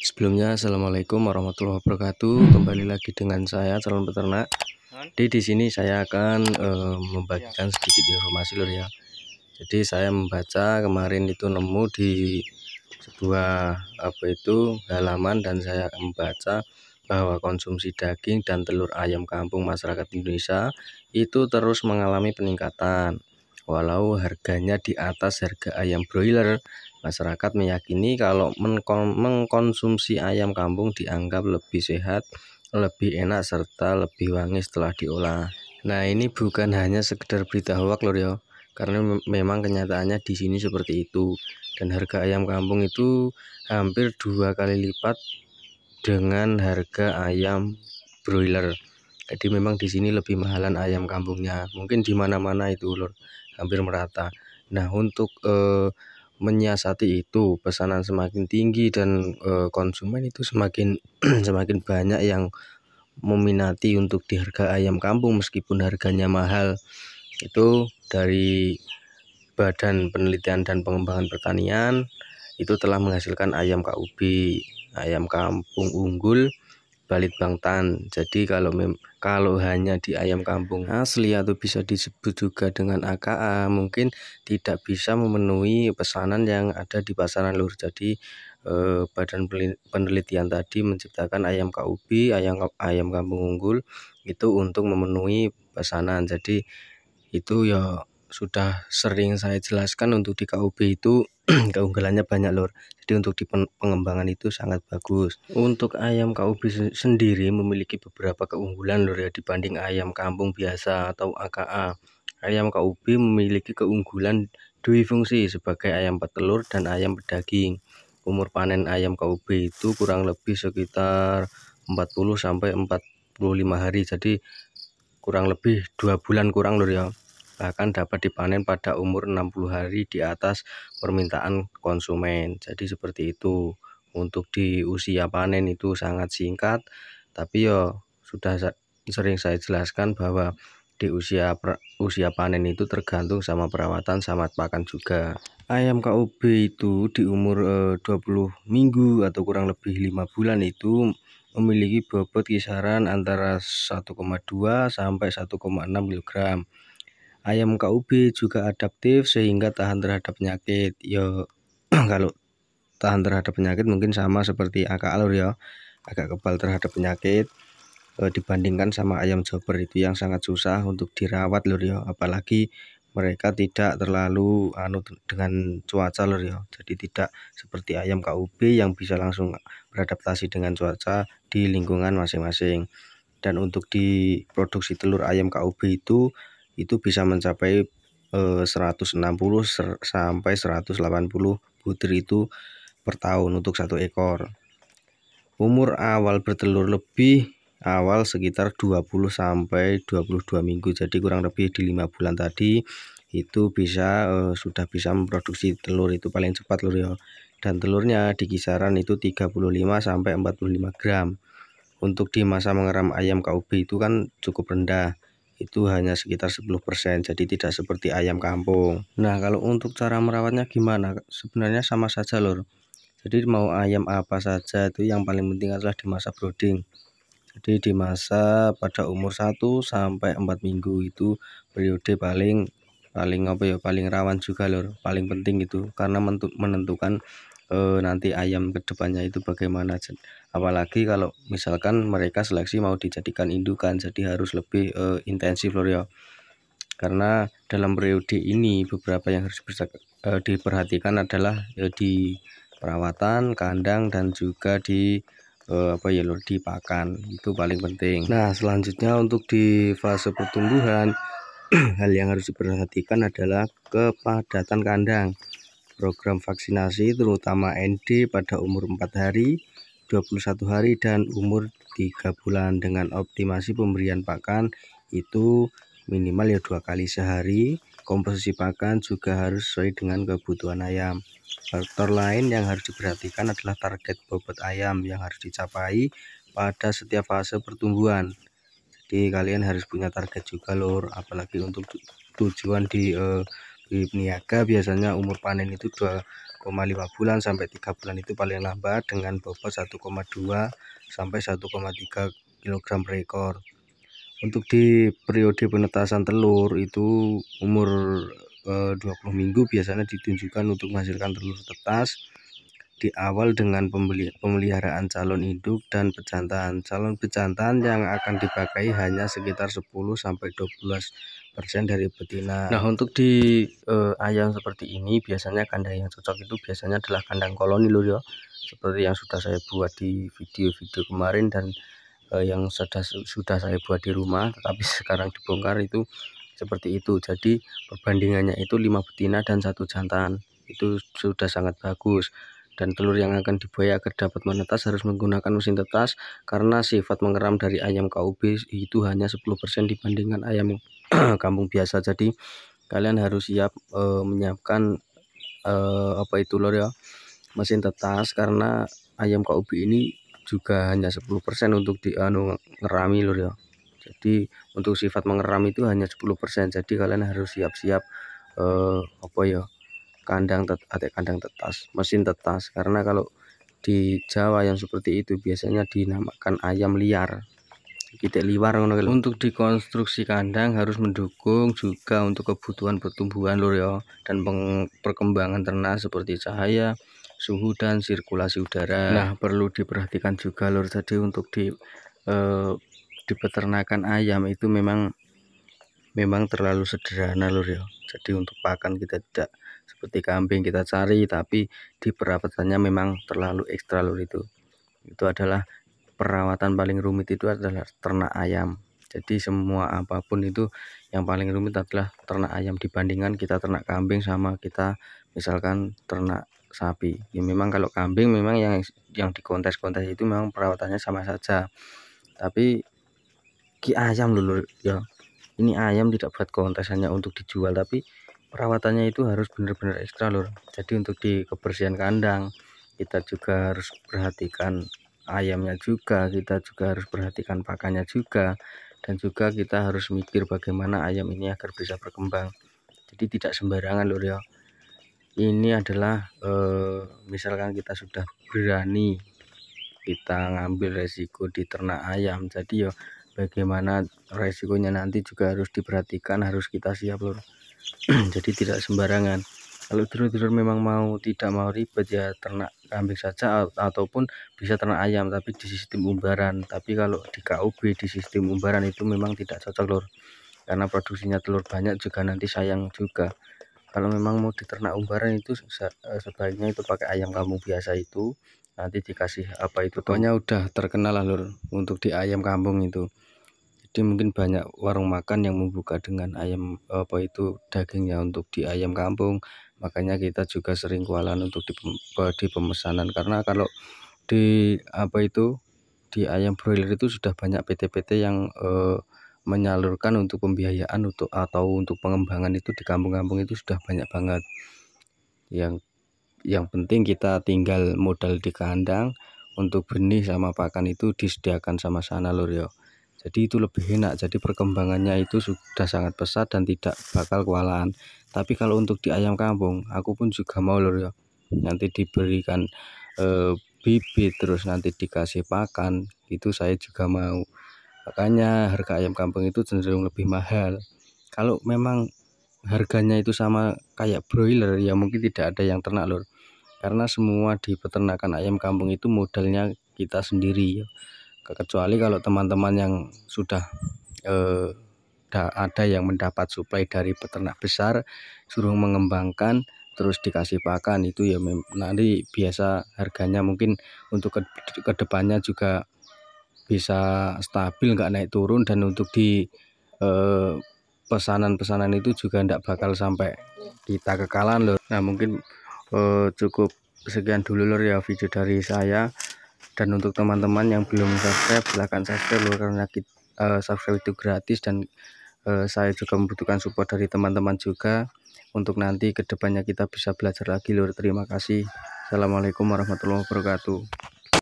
Sebelumnya, assalamualaikum warahmatullahi wabarakatuh. Kembali lagi dengan saya, calon peternak. Di sini saya akan membagikan sedikit informasi lur ya. Jadi saya membaca kemarin itu nemu di sebuah halaman, dan saya membaca bahwa konsumsi daging dan telur ayam kampung masyarakat Indonesia itu terus mengalami peningkatan. Walau harganya di atas harga ayam broiler, masyarakat meyakini kalau mengkonsumsi ayam kampung dianggap lebih sehat, lebih enak, serta lebih wangi setelah diolah. Nah, ini bukan hanya sekedar berita hoak lor ya, karena memang kenyataannya di sini seperti itu. Dan harga ayam kampung itu hampir 2 kali lipat dengan harga ayam broiler. Jadi memang di sini lebih mahalan ayam kampungnya. Mungkin di mana-mana itu lor, hampir merata. Nah, untuk menyiasati itu, pesanan semakin tinggi dan konsumen itu semakin semakin banyak yang meminati untuk di harga ayam kampung meskipun harganya mahal. Itu dari Badan Penelitian dan Pengembangan Pertanian itu telah menghasilkan ayam KUB, ayam kampung unggul Balitbangtan. Jadi kalau hanya di ayam kampung asli atau bisa disebut juga dengan AKA, mungkin tidak bisa memenuhi pesanan yang ada di pasaran lur. Jadi Badan Penelitian tadi menciptakan ayam KUB, ayam kampung unggul itu untuk memenuhi pesanan. Jadi itu ya sudah sering saya jelaskan, untuk di KUB itu keunggulannya banyak lor. Jadi untuk di pengembangan itu sangat bagus. Untuk ayam KUB sendiri memiliki beberapa keunggulan lor ya dibanding ayam kampung biasa atau AKA. Ayam KUB memiliki keunggulan dui fungsi sebagai ayam petelur dan ayam pedaging. Umur panen ayam KUB itu kurang lebih sekitar 40 sampai 45 hari. Jadi kurang lebih 2 bulan kurang lor ya. Bahkan dapat dipanen pada umur 60 hari di atas permintaan konsumen. Jadi seperti itu. Untuk di usia panen itu sangat singkat, tapi ya sudah sering saya jelaskan bahwa di usia panen itu tergantung sama perawatan sama pakan juga. Ayam KUB itu di umur 20 minggu atau kurang lebih 5 bulan itu memiliki bobot kisaran antara 1,2 sampai 1,6 kg. Ayam KUB juga adaptif sehingga tahan terhadap penyakit. Yo kalau tahan terhadap penyakit mungkin sama seperti AKA lor ya, agak kebal terhadap penyakit dibandingkan sama ayam jober itu yang sangat susah untuk dirawat lor ya, apalagi mereka tidak terlalu dengan cuaca lor ya. Jadi tidak seperti ayam KUB yang bisa langsung beradaptasi dengan cuaca di lingkungan masing-masing. Dan untuk di produksi telur ayam KUB itu bisa mencapai 160 sampai 180 butir itu per tahun untuk satu ekor. Umur awal bertelur lebih awal sekitar 20 sampai 22 minggu. Jadi kurang lebih di 5 bulan tadi itu sudah bisa memproduksi telur itu paling cepat lur ya. Dan telurnya di kisaran itu 35 sampai 45 gram. Untuk di masa mengeram ayam KUB itu kan cukup rendah, itu hanya sekitar 10%, jadi tidak seperti ayam kampung. Nah, kalau untuk cara merawatnya gimana? Sebenarnya sama saja lor. Jadi mau ayam apa saja itu yang paling penting adalah di masa brooding. Jadi di masa pada umur 1 sampai 4 minggu itu periode paling rawan juga lor, paling penting itu karena menentukan nanti ayam kedepannya itu bagaimana. Apalagi kalau misalkan mereka seleksi mau dijadikan indukan, jadi harus lebih intensif lor ya. Karena dalam periode ini beberapa yang harus diperhatikan adalah di perawatan kandang dan juga di di pakan, itu paling penting. Nah, selanjutnya untuk di fase pertumbuhan hal yang harus diperhatikan adalah kepadatan kandang. Program vaksinasi terutama ND pada umur 4 hari, 21 hari dan umur 3 bulan dengan optimasi pemberian pakan itu minimal ya 2 kali sehari. Komposisi pakan juga harus sesuai dengan kebutuhan ayam. Faktor lain yang harus diperhatikan adalah target bobot ayam yang harus dicapai pada setiap fase pertumbuhan. Jadi kalian harus punya target juga lor, apalagi untuk tujuan di niaga biasanya umur panen itu bulan sampai 3 bulan itu paling lambat, dengan bobot 1,2 sampai 1,3 kg per ekor. Untuk di periode penetasan telur itu umur 20 minggu biasanya ditunjukkan untuk menghasilkan telur tetas di awal dengan pemeliharaan calon induk dan pejantan. Calon pejantan yang akan dipakai hanya sekitar 10-12% dari betina. Nah, untuk di ayam seperti ini biasanya kandang yang cocok itu biasanya adalah kandang koloni lur ya, seperti yang sudah saya buat di video-video kemarin dan yang sudah saya buat di rumah, tetapi sekarang dibongkar itu seperti itu. Jadi perbandingannya itu 5 betina dan 1 jantan, itu sudah sangat bagus. Dan telur yang akan dibuai agar dapat menetas harus menggunakan mesin tetas, karena sifat mengeram dari ayam KUB itu hanya 10% dibandingkan ayam kampung biasa. Jadi kalian harus siap menyiapkan apa itu lur ya, mesin tetas, karena ayam KUB ini juga hanya 10% untuk ngerami lur ya. Jadi untuk sifat mengeram itu hanya 10%. Jadi kalian harus siap-siap apa ya, kandang tetas, mesin tetas, karena kalau di Jawa yang seperti itu biasanya dinamakan ayam liar, tidak liwar. Untuk dikonstruksi kandang harus mendukung juga untuk kebutuhan pertumbuhan lur ya, dan perkembangan ternak seperti cahaya, suhu dan sirkulasi udara. Nah, perlu diperhatikan juga lur, jadi untuk di peternakan ayam itu memang terlalu sederhana lur ya. Jadi untuk pakan kita tidak seperti kambing kita cari, tapi di perawatannya memang terlalu ekstra lur. Itu adalah perawatan paling rumit, itu adalah ternak ayam. Jadi semua apapun itu yang paling rumit adalah ternak ayam dibandingkan kita ternak kambing sama kita misalkan ternak sapi. Ya memang kalau kambing memang yang di kontes-kontes itu memang perawatannya sama saja, tapi ayam lur ya, ini ayam tidak buat kontes hanya untuk dijual, tapi perawatannya itu harus benar-benar ekstra lur. Jadi untuk di kebersihan kandang kita juga harus perhatikan ayamnya juga, kita juga harus perhatikan pakannya juga, dan juga kita harus mikir bagaimana ayam ini agar bisa berkembang. Jadi tidak sembarangan lur ya. Ini adalah misalkan kita sudah berani kita ngambil resiko di ternak ayam, jadi ya bagaimana resikonya nanti juga harus diperhatikan, harus kita siap lur. Jadi tidak sembarangan. Kalau dulur-dulur memang tidak mau ribet ya ternak kambing saja, ataupun bisa ternak ayam tapi di sistem umbaran. Tapi kalau di KUB di sistem umbaran itu memang tidak cocok lur, karena produksinya telur banyak juga nanti sayang juga. Kalau memang mau diternak umbaran itu sebaiknya itu pakai ayam kampung biasa, itu nanti dikasih apa itu, pokoknya udah terkenal lah lur untuk di ayam kampung itu. Jadi mungkin banyak warung makan yang membuka dengan ayam apa itu dagingnya untuk di ayam kampung, makanya kita juga sering kewalahan untuk di pemesanan, karena kalau di apa itu di ayam broiler itu sudah banyak PT-PT yang menyalurkan untuk pembiayaan atau untuk pengembangan itu di kampung-kampung itu sudah banyak banget. Yang penting kita tinggal modal di kandang, untuk benih sama pakan itu disediakan sama sana lur ya. Jadi itu lebih enak, jadi perkembangannya itu sudah sangat pesat dan tidak bakal kewalahan. Tapi kalau untuk di ayam kampung aku pun juga mau lur ya, nanti diberikan bibit terus nanti dikasih pakan, itu saya juga mau. Makanya harga ayam kampung itu cenderung lebih mahal. Kalau memang harganya itu sama kayak broiler ya mungkin tidak ada yang ternak lur, karena semua di peternakan ayam kampung itu modalnya kita sendiri ya. Kecuali kalau teman-teman yang sudah ada yang mendapat suplai dari peternak besar, suruh mengembangkan terus dikasih pakan, itu ya nanti biasa harganya mungkin untuk kedepannya juga bisa stabil, nggak naik turun. Dan untuk di pesanan-pesanan itu juga tidak bakal sampai kita kekalahan loh. Nah mungkin cukup sekian dulu lor ya video dari saya. Dan untuk teman-teman yang belum subscribe silahkan subscribe lor, karena subscribe itu gratis, dan saya juga membutuhkan support dari teman-teman juga untuk nanti kedepannya kita bisa belajar lagi lor. Terima kasih. Assalamualaikum warahmatullahi wabarakatuh.